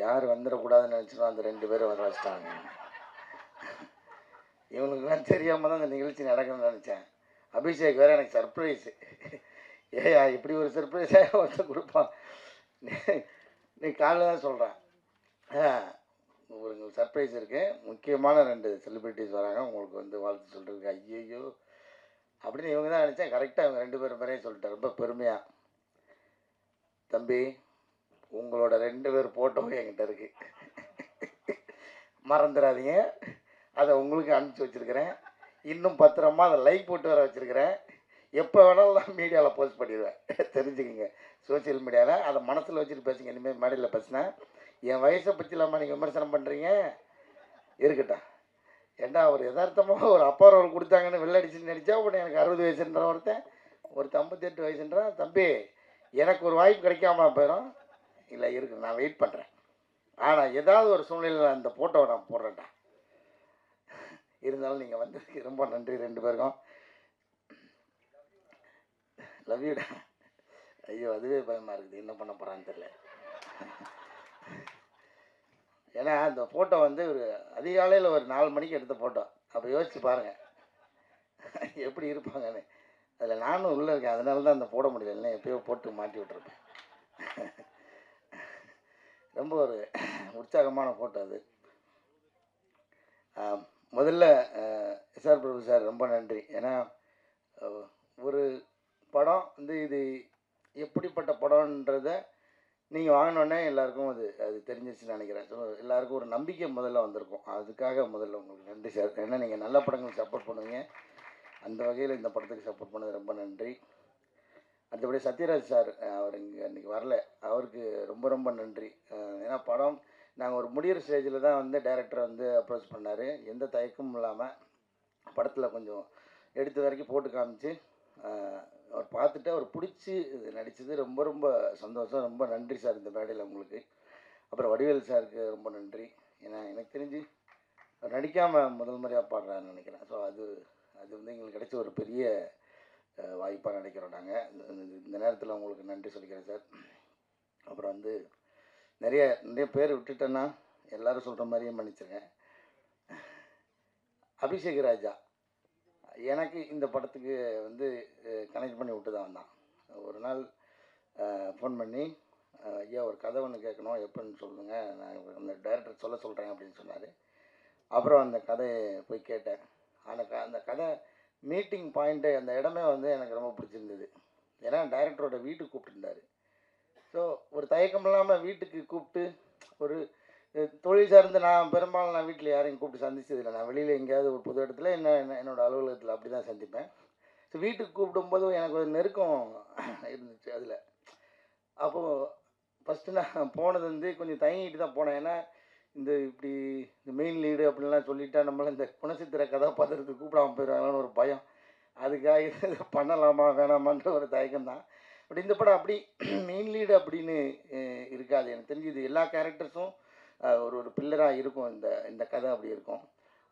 யார் வந்துடக்கூடாதுன்னு நினச்சினோ அந்த 2 பேரும் வர வச்சிட்டாங்க. இவனுக்குலாம் தெரியாமல் தான் அந்த நிகழ்ச்சி நடக்கணும்னு நினச்சேன். அபிஷேக் வேறு எனக்கு சர்ப்ரைஸு. ஏயா இப்படி ஒரு சர்ப்ரைஸாக ஒருத்தர் கொடுப்பான். நீ காலைல தான் சொல்கிறேன். உங்களுக்கு சர்ப்ரைஸ் இருக்குது. முக்கியமான 2 செலிப்ரிட்டிஸ் வராங்க. உங்களுக்கு வந்து வாழ்த்து சொல்கிறதுக்கு. ஐயையோ அப்படின்னு இவங்க தான் நினச்சேன். கரெக்டாக அவங்க 2 பேரும் பேரையும் சொல்லிட்டேன் ரொம்ப பெருமையாக. தம்பி, உங்களோட 2 பேர் ஃபோட்டோவும் என்கிட்ட இருக்குது, மறந்துடாதீங்க. அதை உங்களுக்கு அனுப்பிச்சி வச்சுருக்கிறேன். இன்னும் பத்திரமா அதை லைக் போட்டு வர வச்சுருக்கிறேன். எப்போ வேணாலும் நான் மீடியாவில் போஸ்ட் பண்ணிடுவேன். தெரிஞ்சுக்கிங்க. சோசியல் மீடியாவில் அதை மனசில் வச்சுட்டு பேசுங்க. இனிமேல் மேடையில் பேசினேன் என் வயசை பற்றி இல்லாமல் நீங்கள் விமர்சனம் பண்ணுறீங்க. இருக்கட்டும். ஏண்டா ஒரு யதார்த்தமாக ஒரு அப்பா ரோல் கொடுத்தாங்கன்னு வெள்ளடிச்சுன்னு நடித்தா உடனே எனக்கு 60 வயசுன்ற ஒருத்தன் 58 வயசுன்றான். தம்பி, எனக்கு ஒரு வாய்ப்பு கிடைக்காம போயிடும். இல்லை இருக்கு, நான் வெயிட் பண்ணுறேன். ஆனால் ஏதாவது ஒரு சூழ்நிலையில் அந்த ஃபோட்டோவை நான் போடுறேன்டா. இருந்தாலும் நீங்கள் வந்ததுக்கு ரொம்ப நன்றி 2 பேருக்கும். லவ் யூடா. ஐயோ, அதுவே பயமாக இருக்குது, என்ன பண்ண போகிறான்னு தெரியல. ஏன்னா அந்த ஃபோட்டோ வந்து ஒரு அதிகாலையில் ஒரு 4 மணிக்கு எடுத்த ஃபோட்டோ. அப்போ யோசிச்சு பாருங்கள் எப்படி இருப்பாங்கன்னு. அதில் நானும் உள்ளே இருக்கேன். அதனால தான் அந்த போட முடியல, இல்லை எப்பயோ போட்டு மாட்டி விட்டுருப்பேன். ரொம்ப ஒரு உற்சாகமான ஃபோட்டோ அது. முதல்ல எஸ்ஆர் பிரபு சார் ரொம்ப நன்றி. ஏன்னா ஒரு படம் வந்து இது எப்படிப்பட்ட படம்ன்றதை நீங்கள் வாங்கினோடனே எல்லாருக்கும் அது தெரிஞ்சிச்சுன்னு நினைக்கிறேன். ஸோ எல்லாருக்கும் ஒரு நம்பிக்கை முதல்ல வந்திருக்கும். அதுக்காக முதல்ல உங்களுக்கு நன்றி சார். ஏன்னா நீங்கள் நல்ல படங்களுக்கு சப்போர்ட் பண்ணுவீங்க. அந்த வகையில் இந்த படத்துக்கு சப்போர்ட் பண்ணது ரொம்ப நன்றி. அடுத்தபடி சத்யராஜ் சார், அவர் இங்கே இன்றைக்கி வரல, அவருக்கு ரொம்ப ரொம்ப நன்றி. ஏன்னா படம் நாங்கள் ஒரு முடிகிற ஸ்டேஜில் தான் வந்து டைரக்டர் வந்து அப்ரோச் பண்ணார். எந்த தயக்கமும் இல்லாமல் படத்தில் கொஞ்சம் எடுத்த வரைக்கும் போட்டு காமிச்சு அவர் பார்த்துட்டு அவர் பிடிச்சி நடித்தது ரொம்ப ரொம்ப சந்தோஷம். ரொம்ப நன்றி சார் இந்த மேடையில் உங்களுக்கு. அப்புறம் வடிவேல் சாருக்கு ரொம்ப நன்றி. ஏன்னா எனக்கு தெரிஞ்சு அவர் நடிக்காமல் முதல் முறையாக பாடுறாருன்னு நினைக்கிறேன். ஸோ அது வந்து எங்களுக்கு கிடைச்ச ஒரு பெரிய வாய்ப்பாக நினைக்கிறோம் நாங்கள். இந்த நேரத்தில் உங்களுக்கு நன்றி சொல்லிக்கிறேன் சார். அப்புறம் வந்து நிறைய பேர் விட்டுட்டேன்னா எல்லோரும் சொல்கிற மாதிரியே மன்னிச்சிருங்க. அபிஷேக் ராஜா எனக்கு இந்த படத்துக்கு வந்து கனெக்ட் பண்ணி விட்டு தான் வந்தான். ஒரு நாள் ஃபோன் பண்ணி, ஐயா ஒரு கதை ஒன்று கேட்கணும், எப்போன்னு சொல்லுங்கள், நான் அந்த டைரக்டர் சொல்கிறேன் அப்படின்னு சொன்னார். அப்புறம் அந்த கதையை போய் கேட்டேன். அந்த கதை மீட்டிங் பாயிண்ட்டு, அந்த இடமே வந்து எனக்கு ரொம்ப பிடிச்சிருந்தது. ஏன்னா டைரக்டரோட வீட்டுக்கு கூப்பிட்டுருந்தார். ஸோ ஒரு தயக்கம் இல்லாமல் வீட்டுக்கு கூப்பிட்டு, ஒரு தொழில் சார்ந்து நான் பெரும்பாலும் நான் வீட்டில் யாரையும் கூப்பிட்டு சந்திச்சதில்லை. நான் வெளியில் எங்கேயாவது ஒரு புது இடத்துல என்னோடய அலுவலகத்தில் அப்படி தான் சந்திப்பேன். ஸோ வீட்டுக்கு கூப்பிடும்போது எனக்கு ஒரு நெருக்கம் இருந்துச்சு அதில். அப்போது ஃபஸ்ட்டு நான் போனது வந்து கொஞ்சம் தயங்கிட்டு தான் போனேன். ஏன்னா இந்த மெயின் லீடு அப்படின்லாம் சொல்லிட்டா நம்மளை இந்த குணச்சித்திர கதாபாத்திரத்துக்கு கூப்பிடாமல் போயிடுவாங்கன்னு ஒரு பயம். அதுக்காக இதை பண்ணலாமா வேணாமான்ற ஒரு தயக்கம் தான். பட் இந்த படம் அப்படி மெயின் லீடு அப்படின்னு இருக்காது. எனக்கு தெரிஞ்சு இது எல்லா கேரக்டர்ஸும் ஒரு பில்லராக இருக்கும். இந்த கதை அப்படி இருக்கும்.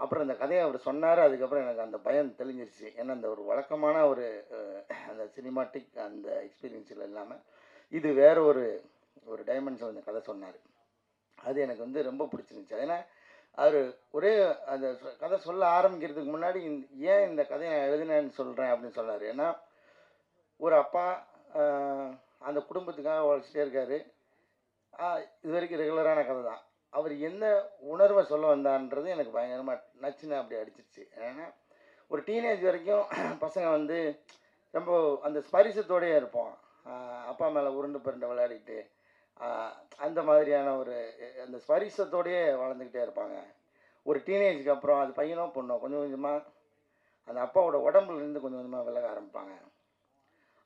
அப்புறம் இந்த கதையை அவர் சொன்னார். அதுக்கப்புறம் எனக்கு அந்த பயம் தெளிஞ்சிருச்சு. ஏன்னா அந்த ஒரு வழக்கமான அந்த சினிமாட்டிக் அந்த எக்ஸ்பீரியன்ஸில் இல்லாமல் இது வேறு ஒரு டைமென்ஷன் அந்த கதை சொன்னார். அது எனக்கு வந்து ரொம்ப பிடிச்சிருந்துச்சு. ஏன்னா அவர் ஒரே அந்த கதை சொல்ல ஆரம்பிக்கிறதுக்கு முன்னாடி ஏன் இந்த கதையை நான் எழுதினேன்னு சொல்கிறேன் அப்படின்னு சொன்னார். ஏன்னா ஒரு அப்பா அந்த குடும்பத்துக்காக உழைச்சிட்டே இருக்கார். இது வரைக்கும் ரெகுலரான கதை தான். அவர் என்ன உணர்வை சொல்ல வந்தான்றது எனக்கு பயங்கரமாக நச்சுன்னு அப்படி அடிச்சிருச்சு. ஏன்னா ஒரு டீனேஜ் வரைக்கும் பசங்க வந்து ரொம்ப அந்த ஸ்பரிசத்தோடையே இருப்போம். அப்பா மேலே உருண்டு பிறண்டு விளையாடிட்டு அந்த மாதிரியான அந்த ஸ்பரிசத்தோடையே வளர்ந்துக்கிட்டே இருப்பாங்க. ஒரு டீனேஜுக்கு அப்புறம் அது பையனோ பொண்ணோ கொஞ்சம் கொஞ்சமாக அந்த அப்பாவோட உடம்புலேருந்து கொஞ்சம் கொஞ்சமாக விலக ஆரம்பிப்பாங்க.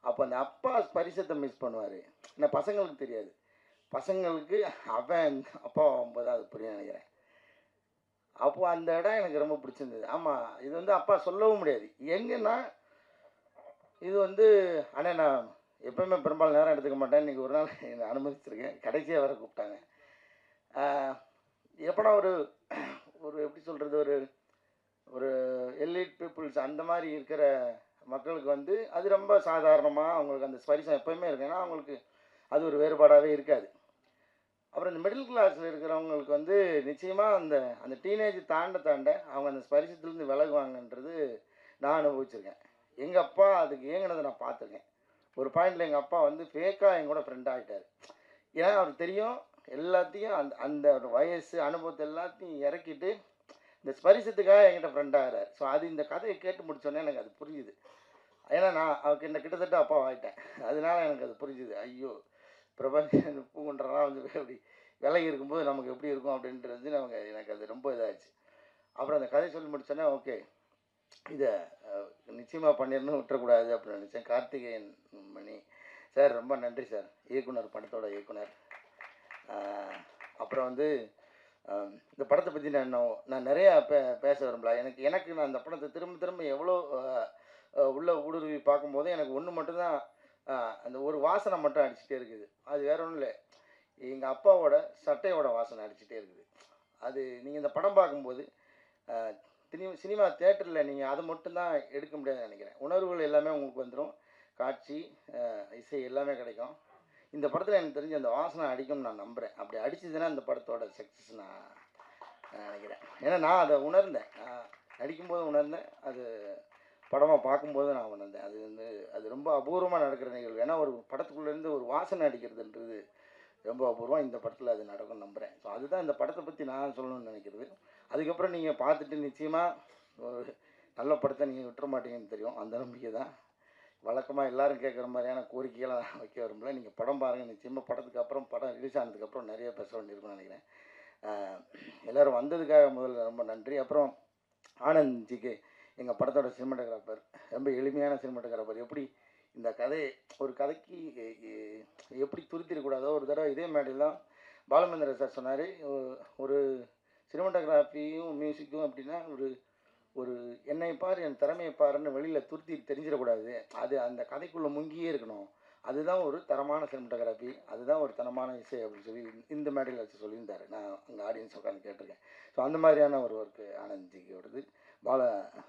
அப்போ அந்த அப்பா ஸ்பரிசத்தை மிஸ் பண்ணுவார். ஏன்னா பசங்களுக்கு தெரியாது. பசங்களுக்கு அவன் அப்பா ஆகும்போது அது புரிய நினைக்கிறேன். அப்போது அந்த இடம் எனக்கு ரொம்ப பிடிச்சிருந்தது. ஆமாம், இது வந்து அப்பா சொல்லவும் முடியாது. எங்கன்னா இது வந்து ஆனால் நான் எப்போயுமே பெரும்பாலும் நேரம் எடுத்துக்க மாட்டேன். இன்றைக்கி ஒரு நாள் என்னை அனுமதிச்சிருக்கேன். கடைசியாக வர கூப்பிட்டாங்க. எப்போனா ஒரு எப்படி சொல்கிறது, ஒரு எலிட் பீப்புள்ஸ் அந்த மாதிரி இருக்கிற மக்களுக்கு வந்து அது ரொம்ப சாதாரணமாக அவங்களுக்கு அந்த ஸ்பரிசம் எப்போயுமே இருக்கு. ஏன்னா அவங்களுக்கு அது ஒரு வேறுபாடாகவே இருக்காது. அப்புறம் இந்த மிடில் கிளாஸில் இருக்கிறவங்களுக்கு வந்து நிச்சயமாக அந்த அந்த டீனேஜ் தாண்ட அவங்க அந்த ஸ்பரிசத்துலேருந்து விலகுவாங்கன்றது நான் அனுபவிச்சிருக்கேன். எங்கள் அப்பா அதுக்கு ஏங்கினதை நான் பார்த்துருக்கேன். ஒரு பாயிண்டில் எங்கள் அப்பா வந்து ஃபேக்காக என் கூட ஃப்ரெண்ட் ஆகிட்டார். ஏன்னா அவருக்கு தெரியும் எல்லாத்தையும் அந்த அந்த வயசு அனுபவத்தை எல்லாத்தையும் இறக்கிட்டு இந்த ஸ்பரிசத்துக்காக என்கிட்ட ஃப்ரெண்ட் ஆகிறார். ஸோ அது இந்த கதையை கேட்டு முடிச்சோன்னே எனக்கு அது புரிஞ்சுது. ஏன்னா நான் அவருக்கு என்ன கிட்டத்தட்ட அப்பா ஆகிட்டேன். அதனால எனக்கு அது புரிஞ்சுது. ஐயோ, பிரபஞ்ச பூங்குன்றலாம் வந்து அப்படி விலகி இருக்கும்போது நமக்கு எப்படி இருக்கும் அப்படின்றது எனக்கு அது ரொம்ப இதாகிடுச்சு. அப்புறம் அந்த கதை சொல்லி முடிச்சோன்னே ஓகே, இதை நிச்சயமாக பண்ணிடணும், விட்டுறக்கூடாது அப்படின்னு நினச்சேன். கார்த்திகேயன் மணி சார் ரொம்ப நன்றி சார், இயக்குனர், படத்தோட இயக்குனர். அப்புறம் வந்து இந்த படத்தை பற்றி நான் நிறையா பேச விரும்பல. எனக்கு நான் அந்த படத்தை திரும்ப எவ்வளோ உள்ள ஊடுருவி பார்க்கும்போது எனக்கு ஒன்று மட்டும்தான், அந்த ஒரு வாசனை மட்டும் அடிச்சுட்டே இருக்குது. அது வேற ஒன்றும் இல்லை, எங்கள் அப்பாவோட சட்டையோட வாசனை அடிச்சுட்டே இருக்குது. அது நீங்கள் இந்த படம் பார்க்கும்போது சினிமா தேட்டரில் நீங்கள் அதை மட்டும்தான் எடுக்க முடியாதுன்னு நினைக்கிறேன். உணர்வுகள் எல்லாமே உங்களுக்கு வந்துடும், காட்சி, இசை எல்லாமே கிடைக்கும். இந்த படத்தில் எனக்கு தெரிஞ்சு அந்த வாசனை அடிக்கும்னு நான் நம்புகிறேன். அப்படி அடிச்சதுன்னா இந்த படத்தோட சக்ஸஸ் நான் நினைக்கிறேன். ஏன்னா நான் அதை உணர்ந்தேன், நடிக்கும்போது உணர்ந்தேன், அது படமாக பார்க்கும்போது நான் உணர்ந்தேன். அது வந்து அது ரொம்ப அபூர்வமாக நடக்கிற நிகழ்வு. ஏன்னா ஒரு படத்துக்குள்ளேருந்து ஒரு வாசனை அடிக்கிறதுன்றது ரொம்ப அபூர்வம். இந்த படத்தில் அது நடக்கும்னு நம்புகிறேன். ஸோ அதுதான் இந்த படத்தை பற்றி நான் சொல்லணும்னு நினைக்கிறது. அதுக்கப்புறம் நீங்கள் பார்த்துட்டு நிச்சயமாக ஒரு நல்ல படத்தை நீங்கள் விட்டுற மாட்டீங்கன்னு தெரியும். அந்த நம்பிக்கை தான். வழக்கமாக எல்லோரும் கேட்குற மாதிரியான கோரிக்கையெல்லாம் வைக்க விரும்பல. நீங்கள் படம் பாருங்கள். நிச்சயமாக படத்துக்கு அப்புறம், படம் ரிலீஸ் ஆனதுக்கப்புறம் நிறைய பேச வேண்டியிருக்குன்னு நினைக்கிறேன். எல்லோரும் வந்ததுக்காக முதல்ல ரொம்ப நன்றி. அப்புறம் ஆனந்த்ஜிக்கு, எங்கள் படத்தோட சினிமாட்டோகிராஃபர், ரொம்ப எளிமையான சினிமாட்டோகிராஃபர். எப்படி இந்த கதையை ஒரு கதைக்கு எப்படி துருத்திடக்கூடாதோ, ஒரு தடவை இதே மேடையில் தான் பாலுமந்திர சார் சொன்னார், ஒரு சினிமாட்டோகிராஃபியும் மியூசிக்கும் அப்படின்னா ஒரு என்னை பார், என் திறமையை பாருன்னு வெளியில் துருத்தி தெரிஞ்சிடக்கூடாது, அது அந்த கதைக்குள்ளே முங்கியே இருக்கணும், அதுதான் ஒரு தரமான சினிமாட்டோகிராஃபி, அதுதான் ஒரு தரமான இசை அப்படின்னு சொல்லி இந்த மேடையில் வச்சு சொல்லியிருந்தார். நான் அங்கே ஆடியன்ஸ் உட்காந்து கேட்டிருக்கேன். ஸோ அந்த மாதிரியான ஒரு ஒர்க்கு ஆனந்த்ஜியோடது. பால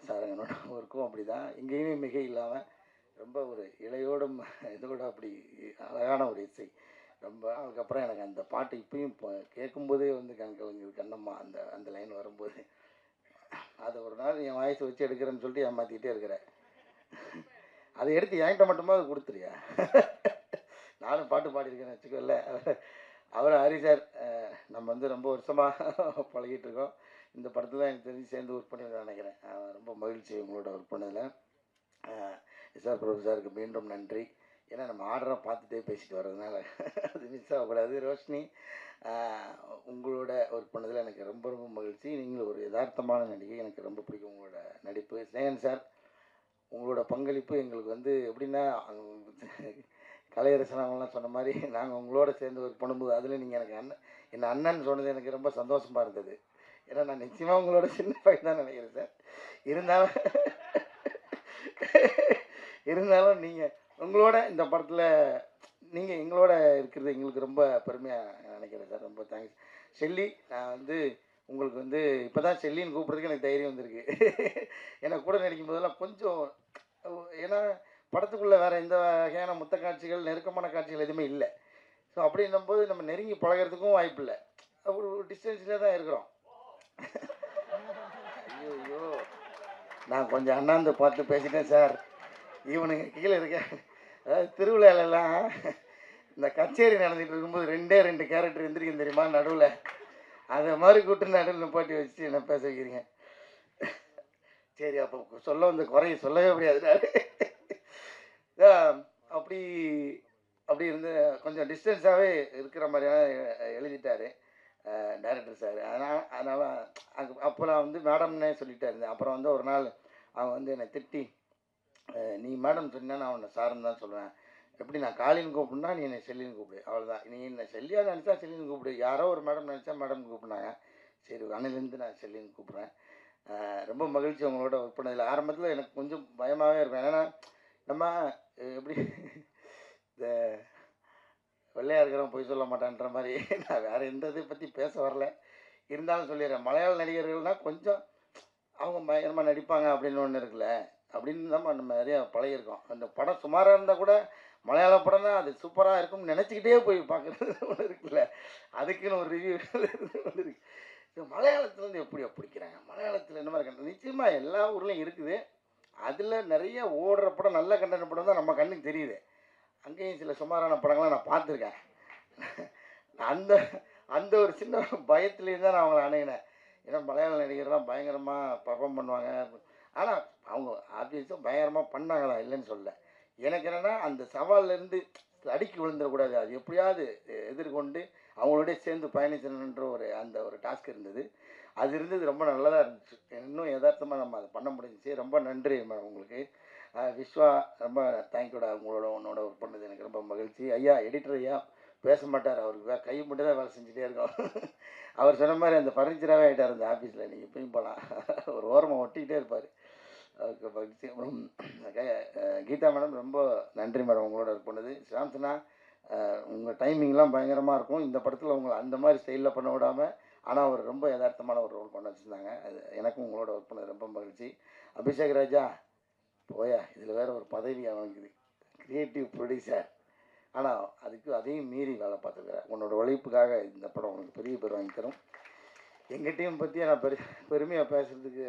சாரங்கனோட ஒர்க்கும் அப்படி தான், எங்கேயுமே மிகை இல்லாமல் ரொம்ப ஒரு இலையோடும் இதோட அப்படி அழகான ஒரு இசை. ரொம்ப அதுக்கப்புறம் எனக்கு அந்த பாட்டு இப்பயும் இப்போ கேட்கும்போதே வந்து கண்கலங்குது, கண்ணம்மா அந்த அந்த லைன் வரும்போது. அதை ஒரு நாள் என் வாய்ஸ் வச்சு எடுக்கிறேன்னு சொல்லிட்டு ஏமாற்றிக்கிட்டே இருக்கிறேன். அதை எடுத்து என்கிட்ட மட்டுமா அது கொடுத்துருயா? நானும் பாட்டு பாடியிருக்கேன்னு வச்சுக்கோல்ல. அவர் ஹரி சார், நம்ம வந்து ரொம்ப வருஷமாக பழகிட்டு இருக்கோம். இந்த படத்தில் எனக்கு தெரிஞ்சு சேர்ந்து ஒர்க் பண்ணி நினைக்கிறேன். ரொம்ப மகிழ்ச்சி உங்களோட ஒர்க் பண்ணதில். சார், பிரபு சாருக்கு மீண்டும் நன்றி. ஏன்னா நம்ம ஆர்டரை பார்த்துட்டே பேசிட்டு வர்றதுனால அது மிஸ் ஆகக்கூடாது. ரோஷினி, உங்களோட ஒர்க் பண்ணதில் எனக்கு ரொம்ப ரொம்ப மகிழ்ச்சி. நீங்களும் ஒரு யதார்த்தமான நடிகை, எனக்கு ரொம்ப பிடிக்கும் உங்களோட நடிப்பு. ஸ்னேகன் சார், உங்களோட பங்களிப்பு எங்களுக்கு வந்து எப்படின்னா, கலையரசன் அவங்களாம் சொன்ன மாதிரி நாங்கள் உங்களோட சேர்ந்து ஒர்க் பண்ணும்போது அதில் நீங்கள் எனக்கு என்ன அண்ணன் சொன்னது எனக்கு ரொம்ப சந்தோஷமாக இருந்தது. ஏன்னா நான் நிச்சயமாக உங்களோட சின்ன பையன் தான் நினைக்கிறேன் சார். இருந்தாலும் நீங்கள் உங்களோட இந்த படத்தில் நீங்கள் எங்களோட இருக்கிறது எங்களுக்கு ரொம்ப பெருமையாக நினைக்கிறேன் சார். ரொம்ப தேங்க்ஸ். ஷெல்லி, நான் வந்து உங்களுக்கு வந்து இப்போ தான் ஷெல்லின்னு கூப்பிட்றதுக்கு எனக்கு தைரியம் வந்திருக்கு. எனக்கு கூட நடிக்கும் போதெல்லாம் கொஞ்சம், ஏன்னா படத்துக்குள்ளே வேறு எந்த வகையான முத்த காட்சிகள், நெருக்கமான காட்சிகள் எதுவுமே இல்லை. ஸோ அப்படின்னும்போது நம்ம நெருங்கி பழகிறதுக்கும் வாய்ப்பு இல்லை, ஒரு டிஸ்டன்ஸில் தான் இருக்கிறோம். ஐயோ, நான் கொஞ்சம் அண்ணாந்து பார்த்து பேசிட்டேன் சார். இவனுங்க கீழே இருக்க, அதாவது திருவிழாலெல்லாம் இந்த கச்சேரி நடந்துகிட்டு இருக்கும்போது 2 கேரக்டர் எந்திரிக்கும் தெரியுமா நடுவில், அதை மாதிரி கூட்டு நடுவில் நிப்பாட்டி வச்சு என்ன பேச வைக்கிறீங்க? சரி, அப்போ சொல்ல வந்த குறைய சொல்லவே முடியாது. அப்படி அப்படி இருந்து கொஞ்சம் டிஸ்டன்ஸாகவே இருக்கிற மாதிரியான எழுதிட்டார் டைரக்டர் சார். அதனால் அப்போ நான் வந்து மேடம்னே சொல்லிகிட்டே இருந்தேன். அப்புறம் வந்து ஒரு நாள் அவன் வந்து என்னை திட்டி, நீ மேடம் சொன்னா நான் உன்னை சாருன்னு தான் சொல்லுவேன், எப்படி நான் காலின்னு கூப்பிடுனா நீ என்னை செல்லின்னு கூப்பிடு, அவ்வளோதான். நீ என்னை செல்லியாக நினச்சா செல்லின்னு கூப்பிடு, யாரோ ஒரு மேடம் நினச்சா மேடம் கூப்பிட்னாங்க, சரி அன்னிலேருந்து நான் செல்லின்னு கூப்பிட்றேன். ரொம்ப மகிழ்ச்சி உங்களோட ஒர்க் பண்ணதில். ஆரம்பத்தில் எனக்கு கொஞ்சம் பயமாகவே இருக்கும், ஏன்னா நம்ம எப்படி இந்த வெள்ளையாக இருக்கிறவன் போய் சொல்ல மாட்டான்ற மாதிரி. நான் வேறு எந்த இதை பற்றி பேச வரல, இருந்தாலும் சொல்லிடுறேன். மலையாள நடிகர்கள்னால் கொஞ்சம் அவங்க பயங்கரமாக நடிப்பாங்க அப்படின்னு ஒன்று இருக்குல்ல, அப்படின்னு தான் நம்ம நிறையா பழகியிருக்கோம். அந்த படம் சுமாராக இருந்தால் கூட மலையாள படம்னா அது சூப்பராக இருக்கும்னு நினச்சிக்கிட்டே போய் பார்க்குறது ஒன்று இருக்குல்ல. அதுக்குன்னு ஒரு ரிவ்யூ ஒன்று இருக்கு. இந்த மலையாளத்துலேருந்து எப்படியா பிடிக்கிறாங்க? மலையாளத்தில என்ன மாரி கண்டென்ட்? நிச்சயமா எல்லா ஊர்லயும் இருக்குது. அதில நெறைய ஓடுற படம், நல்ல கண்டென்ட் படம் தான் நம்ம கண்ணுக்கு தெரியுது. அங்கேயும் சில சுமாரான படங்கள நான் பார்த்துருக்கேன். அந்த அந்த ஒரு சின்ன பயத்திலேயே தான் நான் அவங்கள அணுகுனேன். ஏன்னா மலையாள நடிகர்லாம் பயங்கரமா பெர்ஃபார்ம் பண்ணுவாங்க. ஆனா அவங்க ஆப்வியஸா பயங்கரமா பண்ணாங்க தான், இல்லைன்னு சொல்லல. எனக்கு என்னன்னா அந்த சவால்லேருந்து தடுக்கி விழுந்துறக்கூடாது. அது எப்படியாவது எதிர்கொண்டு அவங்களோடயே சேர்ந்து பயணிக்கணுன்ற ஒரு அந்த ஒரு டாஸ்க் இருந்தது. அது இருந்தது ரொம்ப நல்லதா இருந்துச்சு. இன்னும் எதார்த்தமா நம்ம அத பண்ண முடிஞ்சுச்சு. ரொம்ப நன்றி மேடம் உங்களுக்கு. விஸ்வா ரொம்ப தேங்க்யூடா. உன்னோட ஒர்க் பண்ணது எனக்கு ரொம்ப மகிழ்ச்சி. ஐயா எடிட்டர் ஐயா பேச மாட்டார். அவருக்கு கை மட்டும் தான் வேலை செஞ்சுட்டே இருக்கும். அவர் சொன்ன மாரி அந்த ஃபர்னிச்சராவே ஆயிட்டார் அந்த ஆஃபீஸில. நீங்க எப்பயும் போலாம். ஒரு ஓரமா ஒட்டிக்கிட்டே இருப்பாரு. அவருக்கு மகிழ்ச்சி. அப்புறம் கீதா மேடம் ரொம்ப நன்றி மேடம் உங்களோட ஒர்க் பண்ணது. சாம்சனா உங்க டைமிங்லாம் பயங்கரமா இருக்கும். இந்த படத்தில உங்கள அந்த மாரி ஸ்டைல்ல பண்ண விடாம, ஆனா ஒரு ரொம்ப எதார்த்தமான ஒரு ரோல் பண்ண வச்சிருந்தாங்க. அது எனக்கும் உங்களோட ஒர்க் பண்ணது ரொம்ப மகிழ்ச்சி. அபிஷேக் ராஜா போயா! இதில வேற ஒரு பதவி அவனுக்கு. Creative producer. ஆனா, அதையும் மீறி வேலை பார்த்துருக்குற. உன்னோட உழைப்புக்காக இந்த படம் உனக்கு பெரிய பேர் வாங்கி தரும். எங்க டீம் பத்தி நான் பெருமையா பேசுறதுக்கு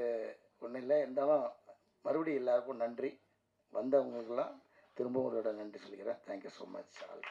ஒண்ணும் இல்ல. இருந்தாலும் மறுபடியும் எல்லாருக்கும் நன்றி. வந்தவங்களுக்கெல்லாம் திரும்பவும் ஒரு தடவ நன்றி சொல்லிக்கிறேன். Thank you so much all.